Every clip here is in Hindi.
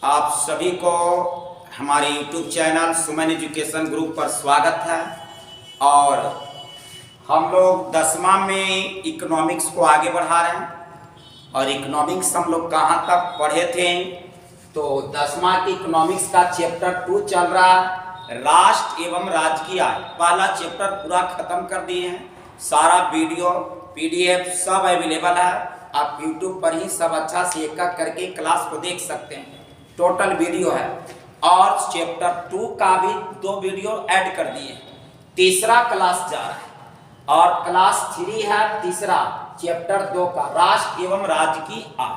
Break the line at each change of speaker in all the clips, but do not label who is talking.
आप सभी को हमारे YouTube चैनल सुमन एजुकेशन ग्रुप पर स्वागत है। और हम लोग 10वां में इकोनॉमिक्स को आगे बढ़ा रहे हैं। और इकोनॉमिक्स हम लोग कहाँ तक पढ़े थे, तो 10वां की इकोनॉमिक्स का चैप्टर 2 चल रहा है, राष्ट्र एवं राजकीय आय। पहला चैप्टर पूरा खत्म कर दिए हैं। सारा वीडियो PDF सब अवेलेबल है। आप YouTube पर ही सब अच्छा से एक एक करके क्लास को देख सकते हैं। टोटल वीडियो है और चैप्टर 2 का भी 2 वीडियो ऐड कर दिए। तीसरा क्लास जा रहा है और क्लास 3 है तीसरा चैप्टर 2 का, राष्ट्र एवं राजकीय आय।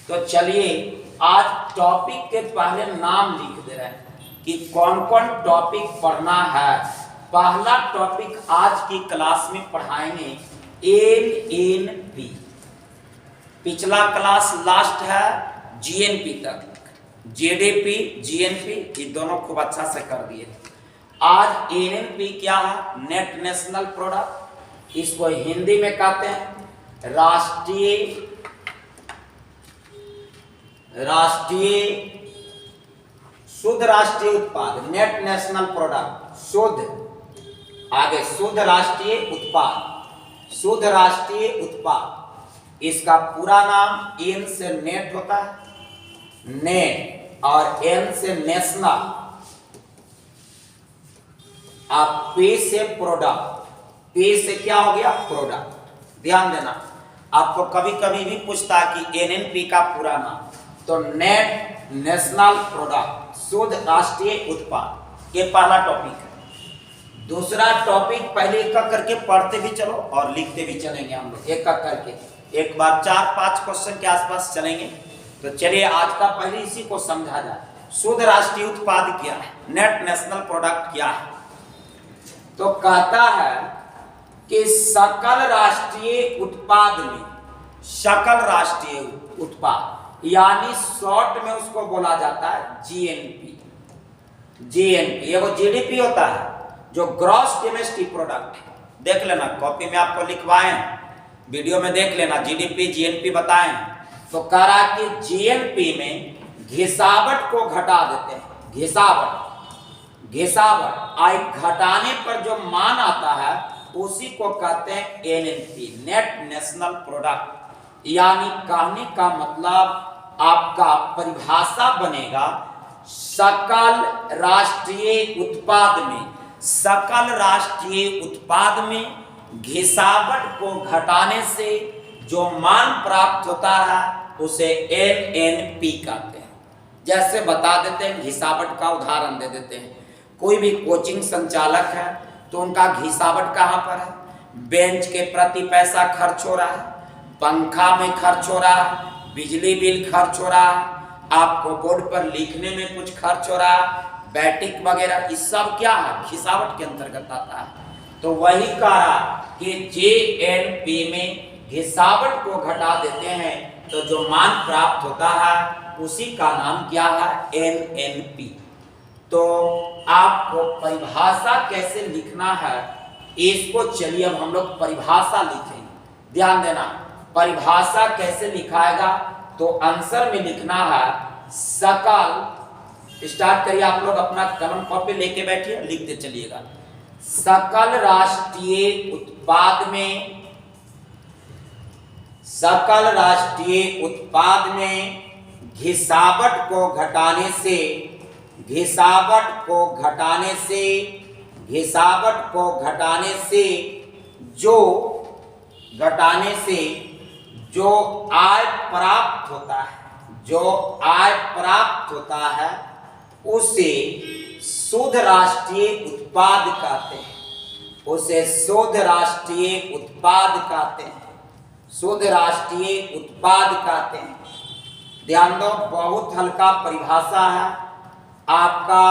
तो चलिए आज टॉपिक के पहले नाम लिख दे रहे हैं कि कौन कौन टॉपिक पढ़ना है। पहला टॉपिक आज की क्लास में पढ़ाएंगे LNP। पिछला क्लास लास्ट है GNP तक, GDP GNP ये दोनों खूब अच्छा से कर दिए। आज LNP क्या है, नेट नेशनल प्रोडक्ट। इसको हिंदी में कहते हैं शुद्ध राष्ट्रीय उत्पाद, नेट नेशनल प्रोडक्ट। शुद्ध आगे शुद्ध राष्ट्रीय उत्पाद, शुद्ध राष्ट्रीय उत्पाद। इसका पूरा नाम N से नेट होता है, नेट, और N से नेशनल, आप P से प्रोडक्ट, P से क्या हो गया प्रोडक्ट। ध्यान देना, आपको कभी कभी भी पूछता है कि NNP का पूरा नाम, तो नेट नेशनल प्रोडक्ट, शुद्ध राष्ट्रीय उत्पाद। ये पहला टॉपिक है। दूसरा टॉपिक पहले एक करके पढ़ते भी चलो और लिखते भी चलेंगे हम लोग एक करके। एक बार 4-5 क्वेश्चन के आसपास चलेंगे। तो चलिए आज का पहले इसी को समझा जाए। शुद्ध राष्ट्रीय उत्पाद क्या है, नेट नेशनल प्रोडक्ट क्या है। तो कहता है कि सकल राष्ट्रीय उत्पाद में, सकल राष्ट्रीय उत्पाद यानी शॉर्ट में उसको बोला जाता है GNP। ये वो GDP होता है जो ग्रॉस डोमेस्टिक प्रोडक्ट है। देख लेना, कॉपी में आपको लिखवाए, वीडियो में देख लेना, GDP GNP बताएं। तो कह रहा कि GNP में घिसावट को घटा देते हैं। घिसावट आय घटाने पर जो मान आता है उसी को कहते हैं NNP, नेट नेशनल प्रोडक्ट। यानी कहने का मतलब आपका परिभाषा बनेगा सकल राष्ट्रीय उत्पाद में, सकल राष्ट्रीय उत्पाद में घिसावट को घटाने से जो मान प्राप्त होता है उसे NNP कहते हैं। जैसे बता देते हैं, घिसावट का उदाहरण दे देते हैं। कोई भी कोचिंग संचालक है तो उनका घिसावट कहाँ पर है, बेंच के प्रति पैसा खर्च हो रहा है, पंखा में खर्च हो रहा है, बिजली बिल खर्च हो रहा है, आपको बोर्ड पर लिखने में कुछ खर्च हो रहा है, बैटिक वगैरह, ये सब क्या है, घिसावट के अंतर्गत आता है। तो वही कहा कि GNP में घिसावट को घटा देते हैं तो जो मान प्राप्त होता है उसी का नाम क्या है, NNP। तो आपको परिभाषा कैसे लिखना है इसको चलिए अब हम लोग परिभाषा लिखेंगे। ध्यान देना, परिभाषा कैसे लिखाएगा, तो आंसर में लिखना है सकल, स्टार्ट करिए आप लोग, अपना कलम कॉपी लेके बैठिए, लिखते चलिएगा। सकल राष्ट्रीय उत्पाद में, सकल राष्ट्रीय उत्पाद में घिसावट को घटाने से, घिसावट को घटाने से, घिसावट को घटाने से जो, घटाने से जो आय प्राप्त होता है, जो आय प्राप्त होता है उसे शुद्ध राष्ट्रीय उत्पाद कहते हैं, उसे शुद्ध राष्ट्रीय उत्पाद कहते हैं, शुद्ध राष्ट्रीय उत्पाद कहते हैं। ध्यान दो, बहुत हल्का परिभाषा है आपका।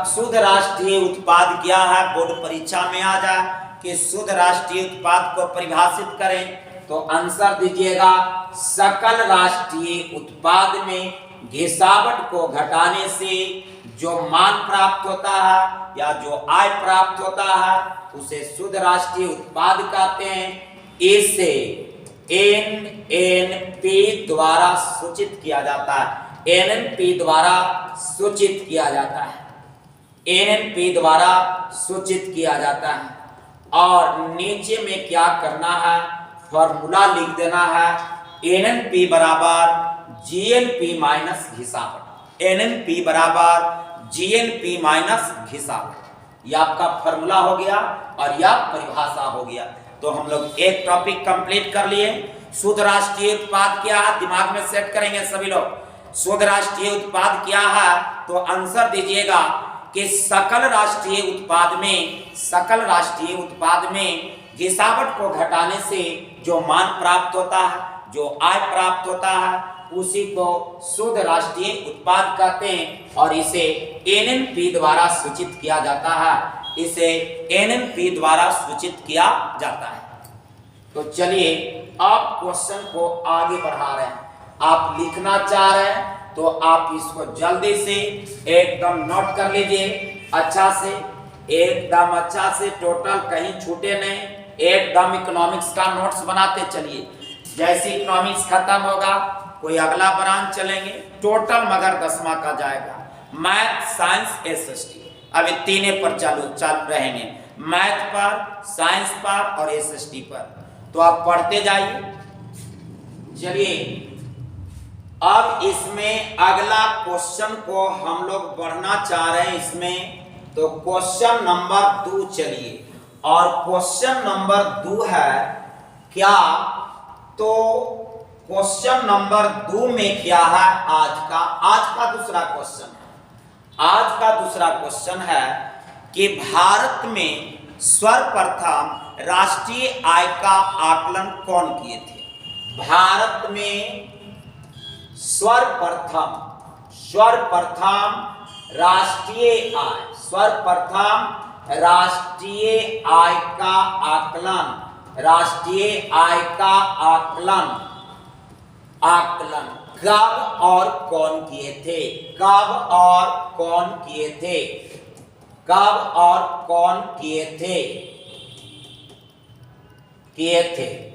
शुद्ध राष्ट्रीय उत्पाद क्या है, बोर्ड परीक्षा में आ जाए कि शुद्ध राष्ट्रीय उत्पाद को परिभाषित करें तो आंसर दीजिएगा सकल राष्ट्रीय उत्पाद में घिसावट को घटाने से जो मान प्राप्त होता है या जो आय प्राप्त होता है उसे शुद्ध राष्ट्रीय उत्पाद कहते हैं। इसे NNP द्वारा सूचित किया जाता है। एनएनपी द्वारा सूचित किया जाता है, एनएनपी द्वारा सूचित किया जाता है। और नीचे में क्या करना है, फॉर्मूला लिख देना है, एनएनपी बराबर जीएनपी माइनस घिसावट, एनएनपी बराबर जीएनपी माइनस घिसावट। यह आपका फॉर्मूला हो गया और यह परिभाषा हो गया। तो हम लोग एक टॉपिक कंप्लीट कर लिए। शुद्ध राष्ट्रीय उत्पाद क्या है, दिमाग में सेट करेंगे सभी लोग। शुद्ध राष्ट्रीय उत्पाद क्या है, तो आंसर दीजिएगा कि सकल राष्ट्रीय उत्पाद में, सकल राष्ट्रीय उत्पाद में घिसावट को घटाने से जो मान प्राप्त होता है, जो आय प्राप्त होता है, उसी को शुद्ध राष्ट्रीय उत्पाद कहते हैं और इसे एनएनपी द्वारा सूचित किया जाता है, इसे एनएनपी द्वारा सूचित किया जाता है। तो चलिए आप क्वेश्चन को आगे बढ़ा रहे हैं, आप लिखना चाह रहे हैं तो आप इसको जल्दी से एकदम नोट कर लीजिए, अच्छा से, एकदम अच्छा से, टोटल कहीं छूटे नहीं, एकदम इकोनॉमिक्स का नोट्स बनाते चलिए। जैसे इकोनॉमिक्स खत्म होगा कोई अगला ब्रांच चलेंगे, टोटल मगर 10वां का जाएगा, मैथ, साइंस, एसएसटी। अभी तीने पर चल रहेंगे, मैथ पर, साइंस पर और एसएसटी पर। तो आप पढ़ते जाइए। चलिए अब इसमें अगला क्वेश्चन को हम लोग बढ़ना चाह रहे हैं इसमें, तो क्वेश्चन नंबर 2 चलिए। और क्वेश्चन नंबर 2 है क्या, तो क्वेश्चन नंबर 2 में क्या है, आज का दूसरा क्वेश्चन है। आज का दूसरा क्वेश्चन है कि भारत में सर्वप्रथम राष्ट्रीय आय का आकलन कौन किए थे। भारत में सर्वप्रथम राष्ट्रीय आय, सर्वप्रथम राष्ट्रीय आय का आकलन, राष्ट्रीय आय का आकलन कब और कौन किए थे, कब और कौन किए थे, कब और कौन किए थे।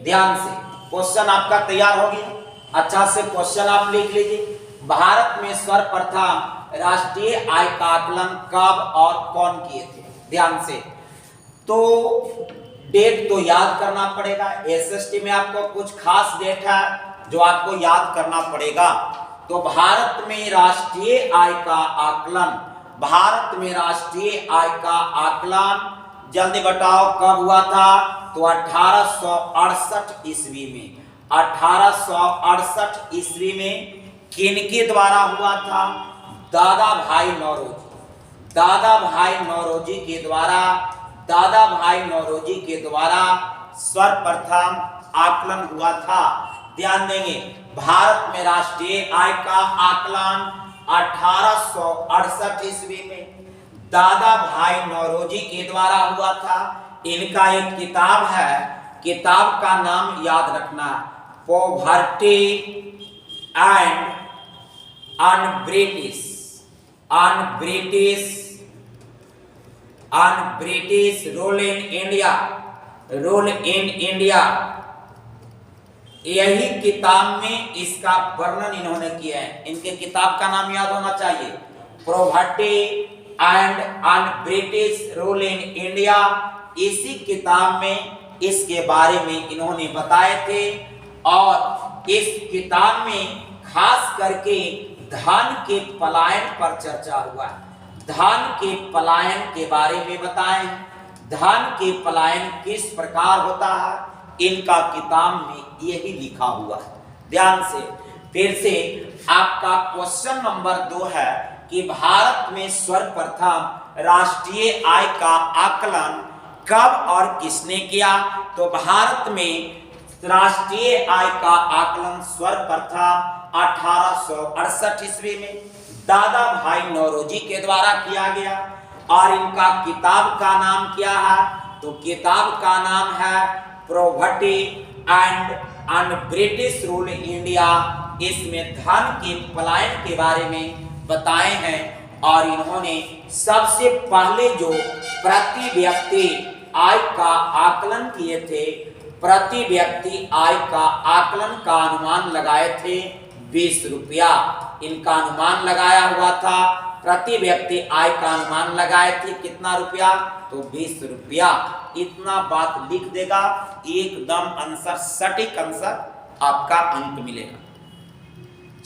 ध्यान से क्वेश्चन आपका तैयार हो गया, अच्छा से क्वेश्चन आप लिख लीजिए। भारत में सर्वप्रथम राष्ट्रीय आय का आकलन कब और कौन किए थे, ध्यान से। तो डेट तो याद करना पड़ेगा, एसएसटी में आपको कुछ खास डेट है जो आपको याद करना पड़ेगा। तो भारत में राष्ट्रीय आय का आकलन, भारत में राष्ट्रीय आय का आकलन जल्दी बताओ कब हुआ था, तो 1868 ईस्वी में। 1868 ईस्वी में किनके द्वारा हुआ था, दादा भाई नौरोजी, दादा भाई नौरोजी के द्वारा, दादा भाई नौरोजी के द्वारा सर्वप्रथम आकलन हुआ था। ध्यान देंगे, भारत में राष्ट्रीय आय का आकलन 1868 ईस्वी में दादा भाई नौरोजी के द्वारा हुआ था। इनका एक किताब है, किताब का नाम याद रखना, poverty and British rule in India, यही किताब में इसका वर्णन इन्होंने किया है। इनके किताब का नाम याद होना चाहिए, poverty and British rule in India. इसी किताब में इसके बारे में इन्होंने बताए थे और इस किताब में खास करके धन के पलायन पर चर्चा हुआ है। धन के पलायन के बारे में बताएं, धन के पलायन किस प्रकार होता है, इनका किताब में यही लिखा हुआ है। ध्यान से फिर से आपका क्वेश्चन नंबर 2 है कि भारत में सर्वप्रथम राष्ट्रीय आय का आकलन कब और किसने किया। तो भारत में राष्ट्रीय आय का आकलन सर्वप्रथम 1868 ईस्वी में दादा भाई नौरोजी के द्वारा किया गया। और इनका किताब का नाम क्या है, तो किताब का नाम है poverty and British rule India. इसमें धन के पलायन के बारे में बताए हैं और इन्होंने सबसे पहले जो प्रति व्यक्ति आय का आकलन किए थे, प्रति व्यक्ति आय का आकलन का अनुमान लगाए थे 20 रुपया। इनका अनुमान लगाया हुआ था। प्रति व्यक्ति आय का अनुमान लगाए थे कितना रुपया, तो 20 रुपया। इतना बात लिख देगा, एकदम आंसर, सटीक आंसर आपका अंक मिलेगा।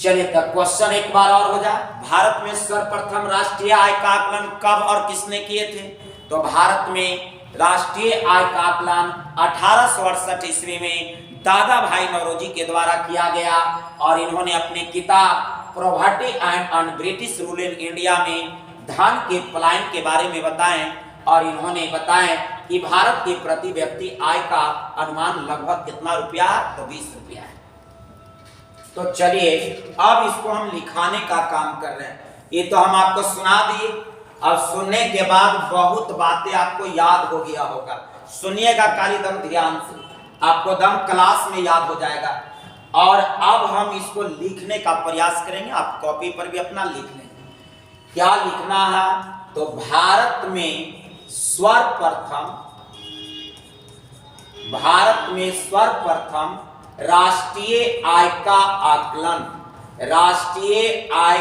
चलिए तब क्वेश्चन एक बार और हो जाए। भारत में सर्वप्रथम राष्ट्रीय आय का आकलन कब और किसने किए थे, तो भारत में राष्ट्रीय आय का आकलन 1868 ईस्वी में दादा भाई नौरोजी के द्वारा किया गया और इन्होंने अपने किताब property and British rule in India में धन के पलायन के बारे में बताएं और इन्होंने बताएं कि भारत के प्रति व्यक्ति आय का अनुमान लगभग कितना रुपया, तो 20 रुपया है। तो चलिए अब इसको हम लिखाने का काम कर रहे हैं। ये तो हम आपको सुना दिए, अब सुनने के बाद बहुत बातें आपको याद हो गया होगा। सुनिएगा खाली दम ध्यान से, आपको दम क्लास में याद हो जाएगा। और अब हम इसको लिखने का प्रयास करेंगे, आप कॉपी पर भी अपना लिख लें। क्या लिखना है, तो भारत में सर्वप्रथम राष्ट्रीय आय का आकलन, राष्ट्रीय आय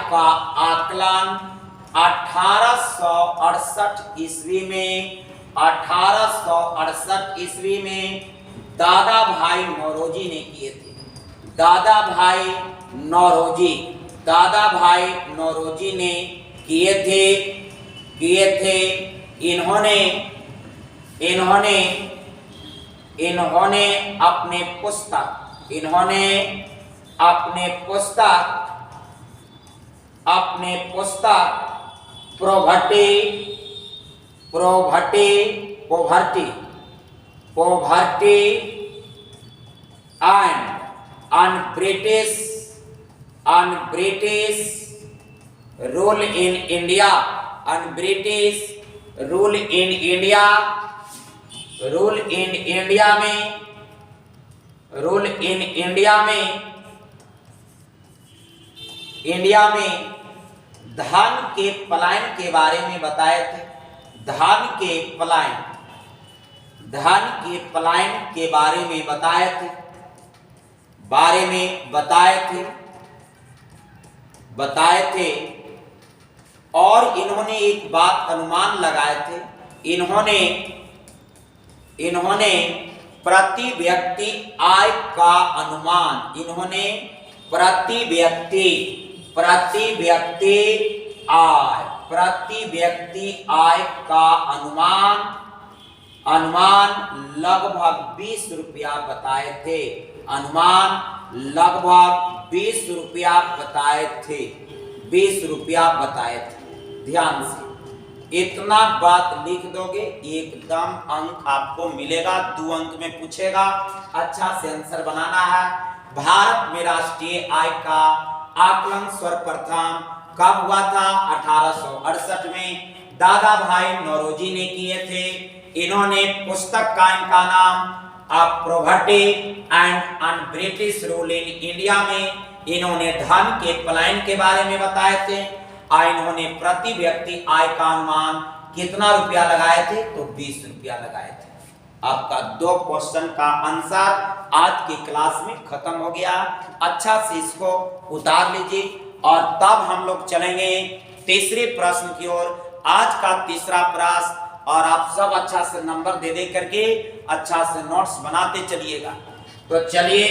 का आकलन 1868 ईस्वी में दादा भाई नौरोजी ने किए थे। दादा भाई नौरोजी ने किए थे। इन्होंने अपने पुस्तक poverty and British rule in India में धन के पलायन के बारे में बताए थे। धन के पलायन के बारे में बताए थे और इन्होंने एक बात अनुमान लगाए थे। इन्होंने प्रति व्यक्ति आय का अनुमान, प्रति व्यक्ति आय का अनुमान लगभग 20 रुपया बताए थे। ध्यान से इतना बात लिख दोगे, एकदम अंक आपको मिलेगा। 2 अंक में पूछेगा, अच्छा से आंसर बनाना है। भारत में राष्ट्रीय आय का आकलन सर्वप्रथम कब हुआ था, 1868 में दादा भाई नौरोजी ने किए थे। इन्होंने पुस्तक का इनका नाम property and British rule in India में इन्होंने धन के पलायन के बारे में बताए थे और इन्होंने प्रति व्यक्ति आय का अनुमान कितना रुपया लगाए थे, तो 20 रुपया लगाए थे। आपका 2 क्वेश्चन का आंसर आज की क्लास में खत्म हो गया। अच्छा से इसको उतार लीजिए और तब हम लोग चलेंगे तीसरे प्रश्न की ओर। आज का तीसरा प्रश्न, और आप सब अच्छा से नंबर दे करके अच्छा से नोट्स बनाते चलिएगा। तो चलिए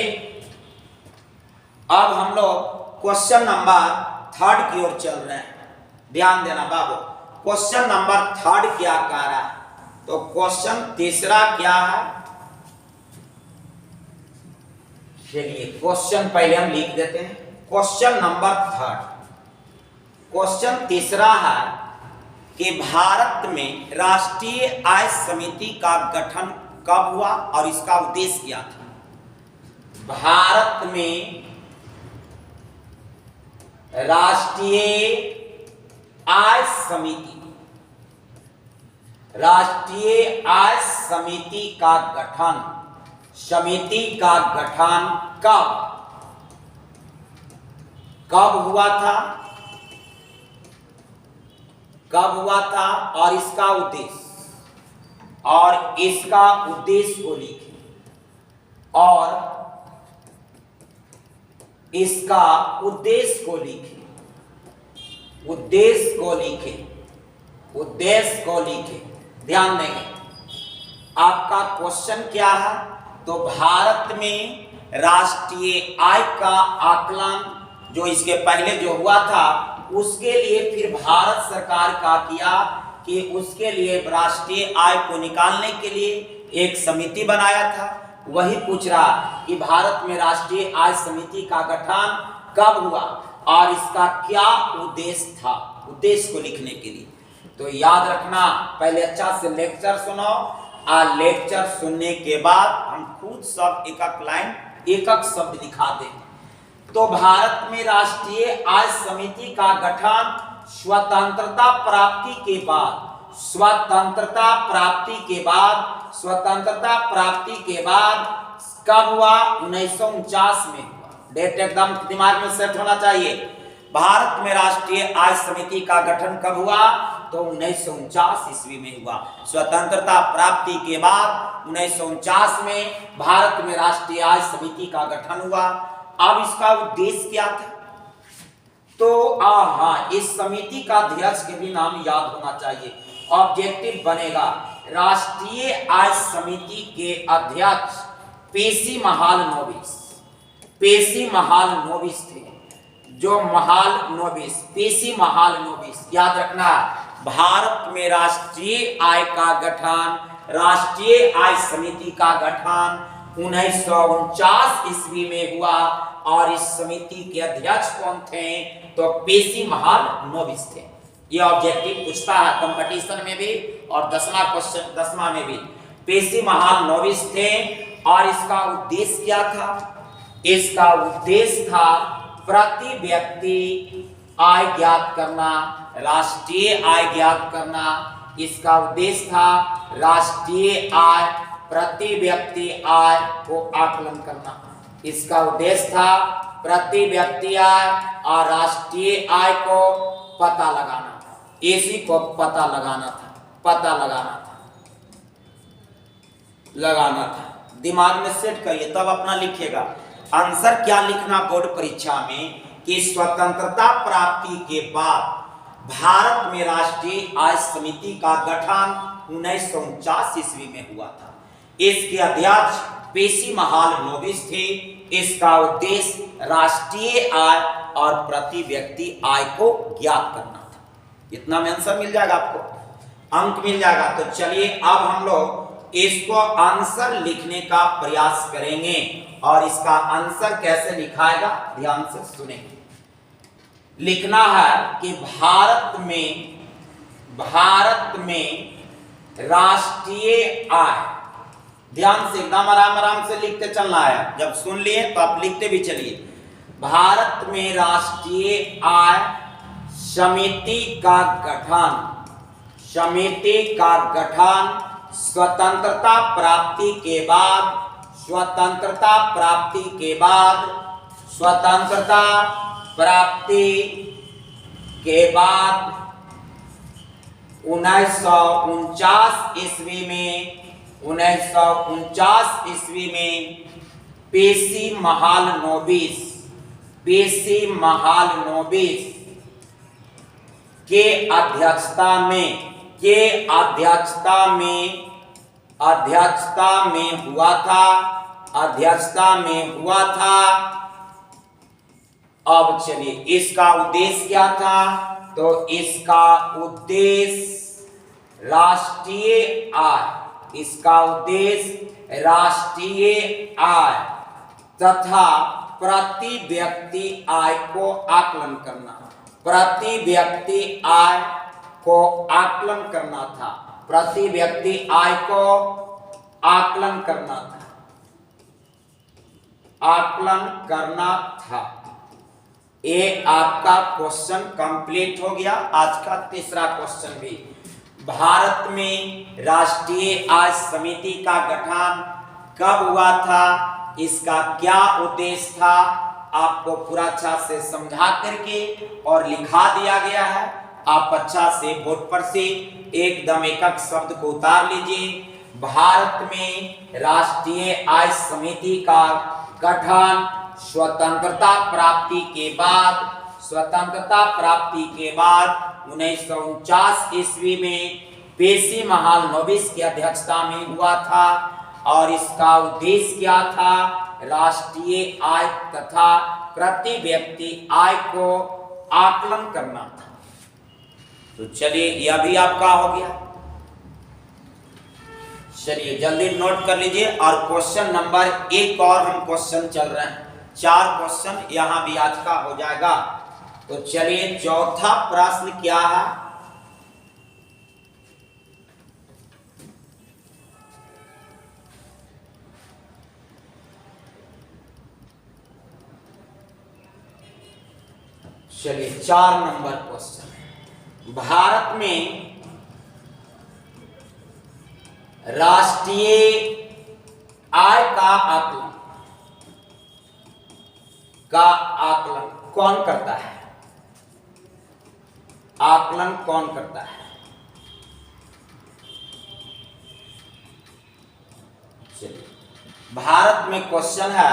अब हम लोग क्वेश्चन नंबर 3 की ओर चल रहे हैं। ध्यान देना बाबू, क्वेश्चन नंबर 3 क्या कह रहा है, तो क्वेश्चन तीसरा क्या है। चलिए क्वेश्चन पहले हम लिख देते हैं। क्वेश्चन नंबर 3, क्वेश्चन तीसरा है कि भारत में राष्ट्रीय आय समिति का गठन कब हुआ और इसका उद्देश्य क्या था। भारत में राष्ट्रीय आय समिति का गठन कब हुआ था और इसका उद्देश्य को लिखें। और इसका उद्देश्य को लिखें, उद्देश्य को लिखें, उद्देश्य को लिखें। ध्यान देंगे आपका क्वेश्चन क्या है। तो भारत में राष्ट्रीय आय का आकलन जो इसके पहले जो हुआ था उसके लिए फिर भारत सरकार का किया कि उसके लिए राष्ट्रीय आय को निकालने के लिए एक समिति बनाया था। वही पूछ रहा कि भारत में राष्ट्रीय आय समिति का गठन कब हुआ और इसका क्या उद्देश्य था, उद्देश्य को लिखने के लिए। तो याद रखना, पहले अच्छा से लेक्चर सुनो और लेक्चर सुनने के बाद हम खुद सब एक एक लाइन एक एक शब्द दिखा देंगे। तो भारत में राष्ट्रीय आय समिति का गठन स्वतंत्रता प्राप्ति के बाद, स्वतंत्रता प्राप्ति के बाद, स्वतंत्रता प्राप्ति के बाद कब हुआ? 1949 में हुआ। डेट एकदम दिमाग में सेट होना चाहिए। भारत में राष्ट्रीय आय समिति का गठन कब हुआ? तो 1949 ईस्वी में हुआ। स्वतंत्रता प्राप्ति के बाद 1949 में भारत में राष्ट्रीय आय समिति का गठन हुआ। अब इसका उद्देश्य क्या था? तो हाँ, इस समिति का अध्यक्ष के भी नाम याद होना चाहिए, ऑब्जेक्टिव बनेगा। राष्ट्रीय आय समिति के अध्यक्ष पेशी महालनोबिस, पेशी महालनोबिस थे। जो महालनोबिस, पेशी महालनोबिस, याद रखना। भारत में राष्ट्रीय आय का गठन, राष्ट्रीय आय समिति का गठन 1949 ईस्वी में हुआ और इस समिति के अध्यक्ष कौन थे? तो पेशी महालनोबिस थे। ये ऑब्जेक्टिव पूछता है कंपटीशन में भी और 10वां क्वेश्चन 10वां में भी। पेशी महालनोबिस थे और इसका उद्देश्य क्या था? इसका उद्देश्य था प्रति व्यक्ति आय ज्ञात करना, राष्ट्रीय आय ज्ञात करना। इसका उद्देश्य था राष्ट्रीय आय, प्रति व्यक्ति आय को आकलन करना। इसका उद्देश्य था प्रति व्यक्ति आय और राष्ट्रीय आय को पता लगाना, इसी को पता लगाना था, पता लगाना था। दिमाग में सेट करिए तब अपना लिखिएगा। आंसर क्या लिखना बोर्ड परीक्षा में कि स्वतंत्रता प्राप्ति के बाद भारत में राष्ट्रीय आय समिति का गठन 1949 ईस्वी में हुआ था। इसके अध्यक्ष पेशी महालनोबिस थे। इसका उद्देश्य राष्ट्रीय आय और प्रति व्यक्ति आय को ज्ञात करना था। इतना में आंसर मिल जाएगा, आपको अंक मिल जाएगा। तो चलिए अब हम लोग इसको आंसर लिखने का प्रयास करेंगे और इसका आंसर कैसे लिखाएगा ध्यान से सुनेंगे। लिखना है कि भारत में राष्ट्रीय आय, ध्यान से एकदम आराम से लिखते चलना है। जब सुन लिए तो आप लिखते भी चलिए। भारत में राष्ट्रीय आय समिति का गठन, समिति का गठन स्वतंत्रता प्राप्ति के बाद, स्वतंत्रता प्राप्ति के बाद, स्वतंत्रता प्राप्ति के बाद 1949 ईस्वी में, 1949 ईस्वी में पेशी महालनोबिस, पेशी महालनोबिस के अध्यक्षता में, के अध्यक्षता में हुआ था, अध्यक्षता में हुआ था। अब चलिए इसका उद्देश्य क्या था? तो इसका उद्देश्य राष्ट्रीय आय, इसका उद्देश्य राष्ट्रीय आय तथा प्रति व्यक्ति आय को आकलन करना, प्रति व्यक्ति आय को आकलन करना था, प्रति व्यक्ति आय को आकलन करना था, आकलन करना था। ये आपका क्वेश्चन कंप्लीट हो गया। आज का तीसरा क्वेश्चन भी। भारत में राष्ट्रीय आय समिति का गठन कब हुआ था? इसका क्या उद्देश्य था? आपको पूरा अच्छा से समझा करके और लिखा दिया गया है। आप अच्छा से बोर्ड पर से एकदम एक एक शब्द को उतार लीजिए। भारत में राष्ट्रीय आय समिति का गठन स्वतंत्रता प्राप्ति के बाद 1949 ईस्वी में पेशी महालनोबिस की अध्यक्षता में हुआ था और इसका उद्देश्य क्या था? राष्ट्रीय आय तथा प्रति व्यक्ति आय को आकलन करना था। तो चलिए यह भी आपका हो गया। चलिए जल्दी नोट कर लीजिए। और क्वेश्चन नंबर 1 और हम क्वेश्चन चल रहे हैं, 4 क्वेश्चन यहां भी आज का हो जाएगा। तो चलिए चौथा प्रश्न क्या है? चलिए 4 नंबर क्वेश्चन, भारत में राष्ट्रीय आय का आकलन कौन करता है? आकलन कौन करता है? चलिए भारत में क्वेश्चन है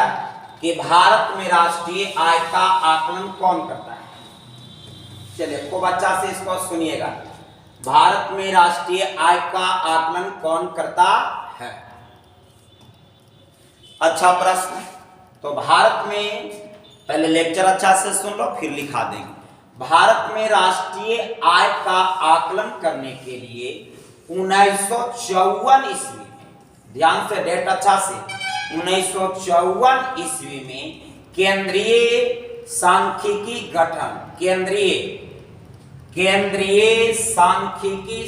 कि भारत में राष्ट्रीय आय का आकलन कौन करता है? चलिए खूब अच्छा से इसको सुनिएगा। भारत में राष्ट्रीय आय का आकलन कौन करता है? अच्छा प्रश्न। तो भारत में, पहले लेक्चर अच्छा से सुन लो फिर लिखा देंगे। भारत में राष्ट्रीय आय का आकलन करने के लिए 1954 ईस्वी में, ध्यान से डेट अच्छा से, 1954 ईस्वी में केंद्रीय सांख्यिकी गठन, केंद्रीय सांख्यिकी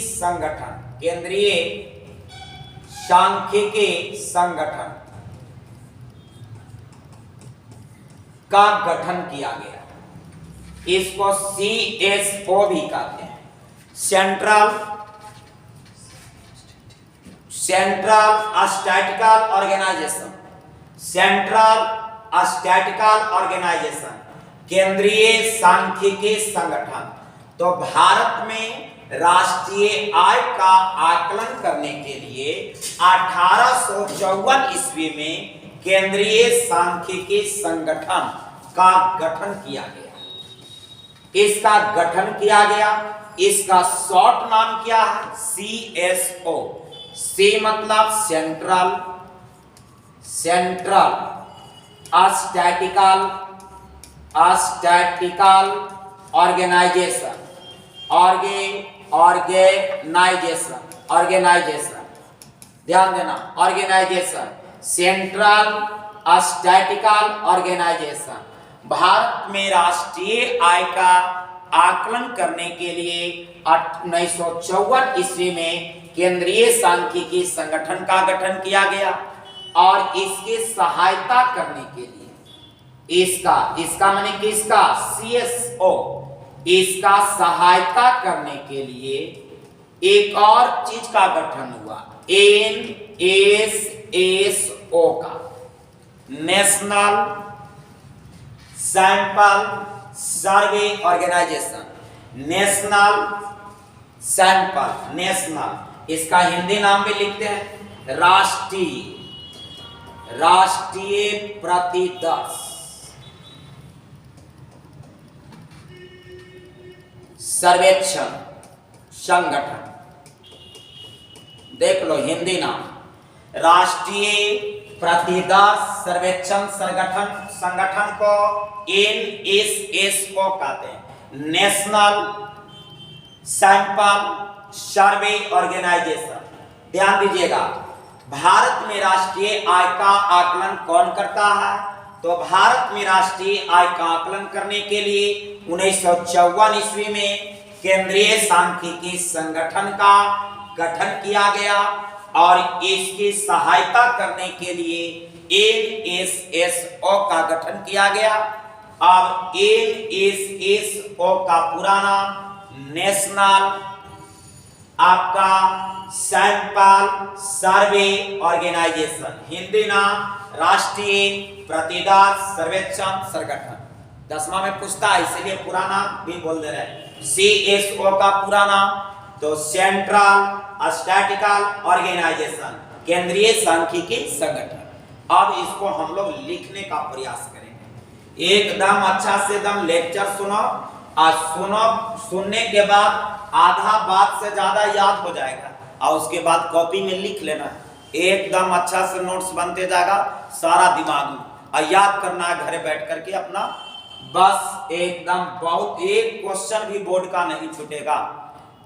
संगठन का गठन किया गया। इसको CSO भी कहते हैं, सेंट्रल स्टैटिस्टिकल ऑर्गेनाइजेशन, केंद्रीय सांख्यिकी संगठन। तो भारत में राष्ट्रीय आय का आकलन करने के लिए 1854 ईस्वी में केंद्रीय सांख्यिकी संगठन का गठन किया गया। इसका गठन किया गया, इसका शॉर्ट नाम क्या है? CSO। C मतलब सेंट्रल स्टैटिस्टिकल ऑर्गेनाइजेशन, ध्यान देना, organisation, central statistical organisation. Bharat में राष्ट्रीय आय का आकलन करने के लिए 1954 ईस्वी में केंद्रीय सांख्यिकी संगठन का गठन किया गया और इसकी सहायता करने के लिए इसका माने किसका? CSO। इसका सहायता करने के लिए एक और चीज का गठन हुआ, NSSO का, national sample survey organisation. National, इसका हिंदी नाम भी लिखते हैं राष्ट्रीय प्रतिदर्श सर्वेक्षण संगठन। देख लो हिंदी नाम, राष्ट्रीय प्रतिदर्श सर्वेक्षण संगठन को NSSO कहते हैं, नेशनल सैंपल सर्वे ऑर्गेनाइजेशन। ध्यान दीजिएगा, भारत में राष्ट्रीय आय का आकलन कौन करता है? तो भारत में राष्ट्रीय आय का आकलन करने के लिए 1954 ईस्वी में केंद्रीय सांख्यिकी संगठन का गठन किया गया और इसकी सहायता करने के लिए NSSO का गठन किया गया। अब NSSO का पूरा नाम नेशनल आपका सैंपल सर्वे ऑर्गेनाइजेशन, हिंदी नाम राष्ट्रीय प्रतिदर्श सर्वेक्षण संगठन। 10वां में पूछता है इसलिए पूरा नाम भी बोल दे रहे हैं। CSO का पूरा नाम तो सेंट्रल स्टैटिस्टिकल ऑर्गेनाइजेशन, केंद्रीय सांख्यिकी संगठन। अब इसको हम लोग लिखने का प्रयास करेंगे। एकदम अच्छा से एकदम लेक्चर सुनो, और सुनने के बाद आधा बात से ज्यादा याद हो जाएगा, और उसके बाद कॉपी में लिख लेना। एकदम अच्छा से नोट्स बनते जाएगा सारा दिमाग में, और याद करना है घरे बैठ करके अपना, बस एकदम बहुत, एक क्वेश्चन भी बोर्ड का नहीं छूटेगा।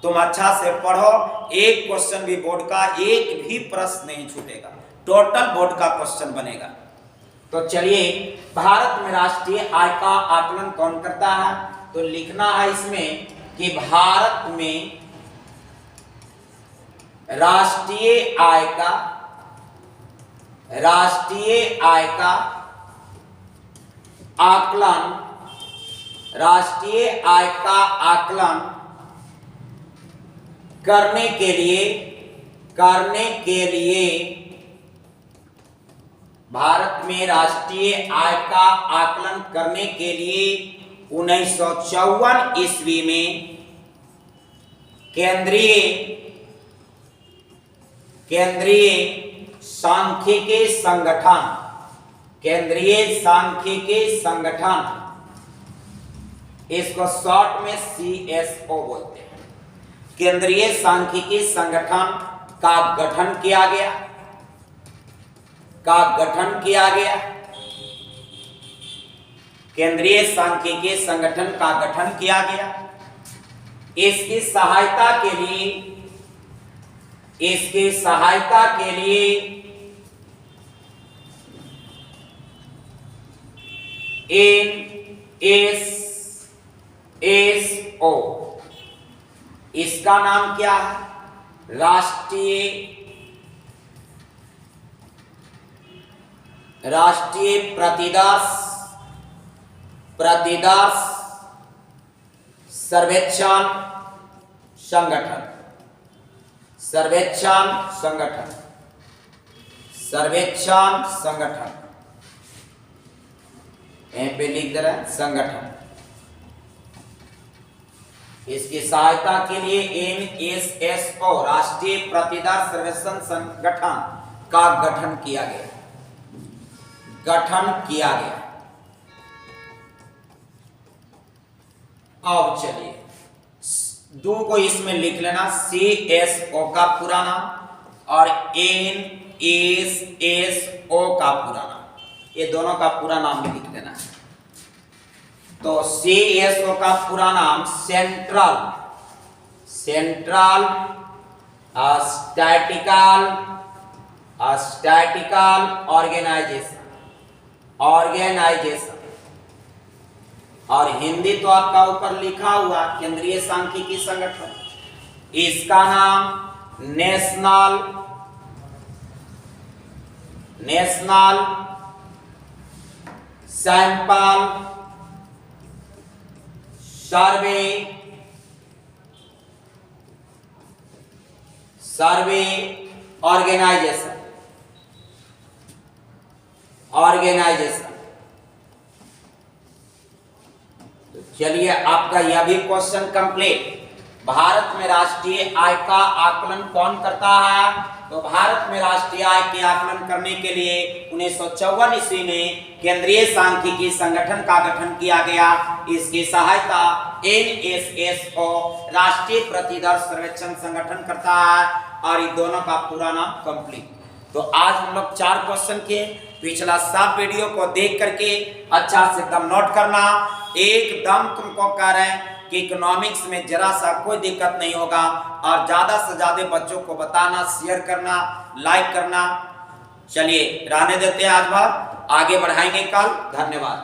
तुम अच्छा से पढ़ो, एक क्वेश्चन भी बोर्ड का, एक भी प्रश्न नहीं छूटेगा, टोटल बोर्ड का क्वेश्चन बनेगा। तो चलिए, भारत में राष्ट्रीय आय का आकलन कौन करता है? तो लिखना है इसमें कि भारत में राष्ट्रीय आय का आकलन, राष्ट्रीय आय का आकलन करने के लिए भारत में राष्ट्रीय आय का आकलन करने के लिए 1954 ईस्वी में केंद्रीय सांख्यिकी संगठन, इसको शॉर्ट में CSO बोलते हैं, केंद्रीय सांख्यिकी संगठन का गठन किया गया, केंद्रीय सांख्यिकी संगठन का गठन किया गया। इसकी सहायता के लिए NSSO, इसका नाम क्या है? राष्ट्रीय प्रतिदर्श सर्वेक्षण संगठन, यहीं पे लिख दे रहे हैं संगठन। इसकी सहायता के लिए NSSO, राष्ट्रीय प्रतिदर्श सर्वेक्षण संगठन का गठन किया गया। अब चलिए, दो को इसमें लिख लेना, CSO का पूरा नाम और NSSO का पूरा नाम, ये दोनों का पूरा नाम भी लिख देना है। तो CSO का पूरा नाम सेंट्रल स्टैटिकल ऑर्गेनाइजेशन, और हिंदी तो आपका ऊपर लिखा हुआ केंद्रीय सांख्यिकी संगठन। इसका नाम नेशनल सैंपल सर्वे ऑर्गेनाइजेशन। तो चलिए, आपका यह भी क्वेश्चन कंप्लीट। भारत में राष्ट्रीय आय का आकलन कौन करता है? तो भारत में राष्ट्रीय आय के आकलन करने के लिए 1954 ईस्वी में केंद्रीय सांख्यिकी संगठन का गठन किया गया। इसकी सहायता NSSO, राष्ट्रीय प्रतिदर्श सर्वेक्षण संगठन करता है, और ये दोनों का पूरा नाम कंप्लीट। तो आज हम लोग 4 क्वेश्चन के, पिछला सब वीडियो को देख करके अच्छा से एकदम नोट करना। एकदम तुमको कह रहे हैं कि इकोनॉमिक्स में जरा सा कोई दिक्कत नहीं होगा, और ज्यादा से ज्यादा बच्चों को बताना, शेयर करना, लाइक करना। चलिए, रहने देते हैं आज भर, आगे बढ़ाएंगे कल। धन्यवाद।